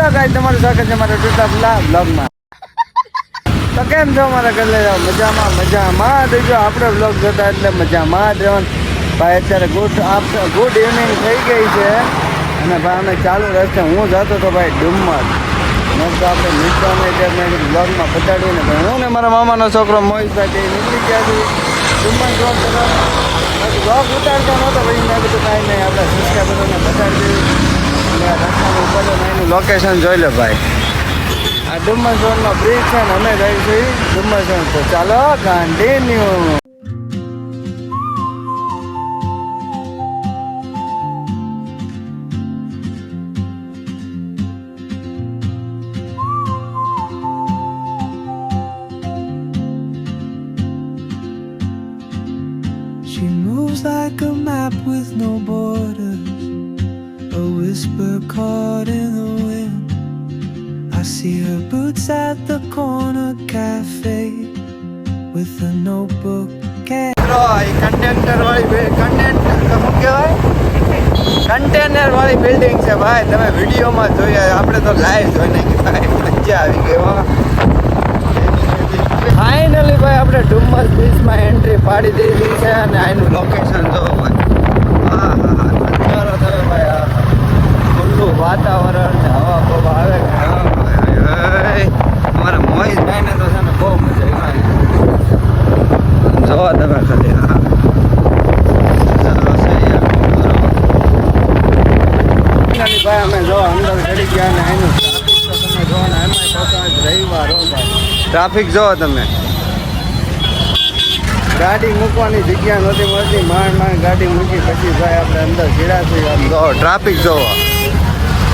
Hello guys, તમારું સ્વાગત છે મારા ટૂટા બ્લોગમાં. તો કેમ છો મારા ઘરે? મજામાં તો જો આપણે બ્લોગ જોતા એટલે મજામાં જ રહેવાનું. ભાઈ અત્યારે ગુડ ઇવનિંગ થઈ ગઈ છે અને ભાઈ અમે ચાલુ રસ્તે હું જતો હતો ભાઈ ડુમ્મસ. તો આપણે મિત્રોને જે મેં બ્લોગમાં બતાડ્યું ને ભાઈ, હું ને મારા મામાનો છોકરો મોહિતભાઈ નીકળી ગયા છીએ ડુમ્મસ બ્લોગ કરવા. બ્લોગ ઉતારતો નહોતો ભાઈ, મેં કીધું કાંઈ નહીં, આપણે સબસ્ક્રાઈબરોને બતાડી દઈએ. રસ્તાનું ઉપર એનું લોકેશન જોઈ લો ભાઈ. આ ડુમ્મસ રોડનો બ્રિજ છે ને અમે જઈએ છીએ ડુમ્મસ રોડ. તો ચાલો continue. She moves like a map with no borders, a whisper caught in the wind. I see her boots at the corner cafe with a notebook and container વાળી બિલ્ડિંગ છે ભાઈ. તમે વિડીયોમાં જોઈએ, આપણે તો લાઈવ જોઈ નાખી ભાઈ. મજા આવી ગઈ. ફાઇનલી ભાઈ આપણે ડુમ્મસ બીચમાં એન્ટ્રી પાડી દીધી છે અને આનું લોકેશન જો ભાઈ. હા નજારો તમે ભાઈ, ખુલ્લું વાતાવરણ ને હવા બવા આવે. અમારા મોહિતભાઈને તો છે ને બહુ મજા આવી. જોવા તમે ખાલી હા ભાઈ અમે જો અંદર ચડી ગયા ને એનું ટ્રાફિક તો તમે જો ને એમાં રવિવાર હો ભાઈ. ટ્રાફિક જોવો તમે, ગાડી મૂકવાની જગ્યા નહોતી મળતી. માંડ ગાડી મૂકી પછી ભાઈ આપણે અંદર ચીડાશું. આમ જો ટ્રાફિક જોવો,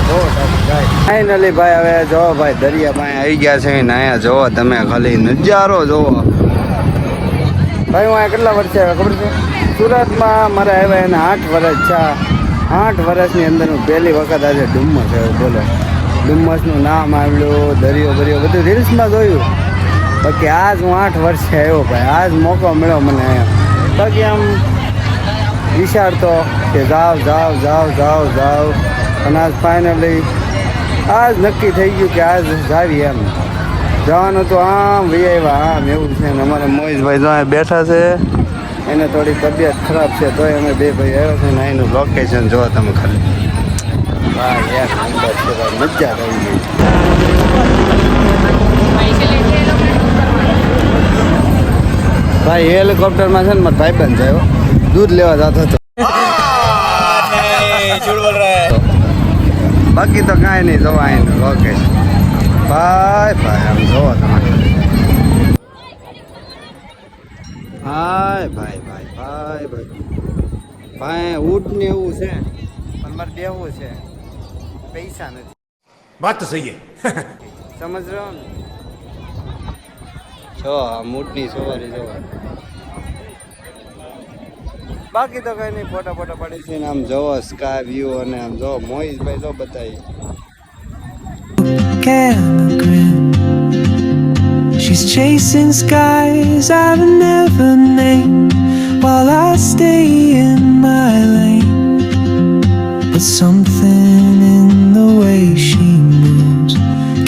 બહુ ટ્રાફિક ભાઈ. ફાઇનલી ભાઈ હવે જોવો ભાઈ દરિયા પાસે આવી ગયા છે ને અહીંયા જોવો તમે ખાલી નજારો જોવો ભાઈ. હું અહીંયા કેટલા વર્ષે આવ્યા ખબર છે? સુરતમાં મારે આવ્યા એને 8 વર્ષ છે. 8 વર્ષની અંદર હું પહેલી વખત આજે ડુમ્મસ આવ્યો. બોલો, ડુમ્મસનું નામ આવ્યું, દરિયો બધું રીલ્સમાં જોયું. બાકી આજ હું 8 વર્ષે આવ્યો ભાઈ. આજ મોકો મળ્યો મને અહીંયા. બાકી આમ વિચારતો કે જાવ અને આજ ફાઇનલી આજ નક્કી થઈ ગયું કે આજ જાવી એમ જવાનું તો આમ વી આવ્યા આમ એવું છે ને. અમારે મોહિતભાઈ જો બેઠા છે, એને થોડી તબિયત ખરાબ છે તોય અમે બે ભાઈ આવ્યો છે ને એનું લોકેશન જો તમે ખાલી ભાઈ. એક નંબર છે ભાઈ, મજા આવી ગઈ. ભાઈ હેલિકોપ્ટરમાં છે ને મારા ભાઈબંધ છે, દૂધ લેવા જતો હતો. બાકી તો કાંઈ નહીં, જોવા એનું લોકેશન ભાઈ આમ જોવો તમે. ભાઈ ઊંટ ને એવું છે પણ મારે દેવું છે, પૈસા નથી. વાત તો સહી હે. સમજ રહ્યો ને? જો આમ ઊંટની સવારી જોવા. બાકી તો કઈ નહીં, ફોટા પડી છે ને આમ જોવો સ્કાય વ્યૂ અને આમ જો મોહિતભાઈ જો બતાવી. a grin. She's chasing skies I've never named while I stay in my lane. But something in the way she moves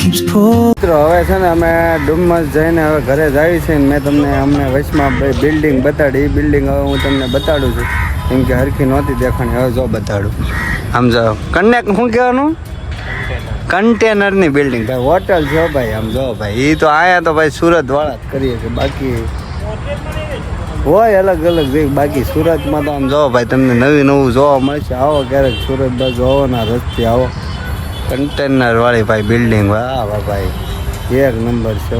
keeps pulling. હવે છે ને અમે ડુમ્મસ જઈને હવે ઘરે જઈએ છીએ ને મેં તમને અમને વચમાં બિલ્ડિંગ બતાડી. બિલ્ડિંગ હવે હું તમને બતાડું છું કેમ કે હરખી નહોતી દેખાણી. હવે જો બતાડું. આમ જાઓ શું કહેવાનું? કન્ટેનરની બિલ્ડિંગ ભાઈ, હોટલ છે ભાઈ. આમ જો ભાઈ, એ તો આયા તો ભાઈ સુરત વાળા જ કરીએ છીએ. બાકી હોય અલગ બાકી સુરતમાં તો આમ જો ભાઈ તમને નવું જોવા મળશે. આવો ક્યારેક સુરત બાજુ આવો ના રસ્તે આવો. કન્ટેનર વાળી ભાઈ બિલ્ડિંગ, વાહ ભાઈ એક નંબર છે.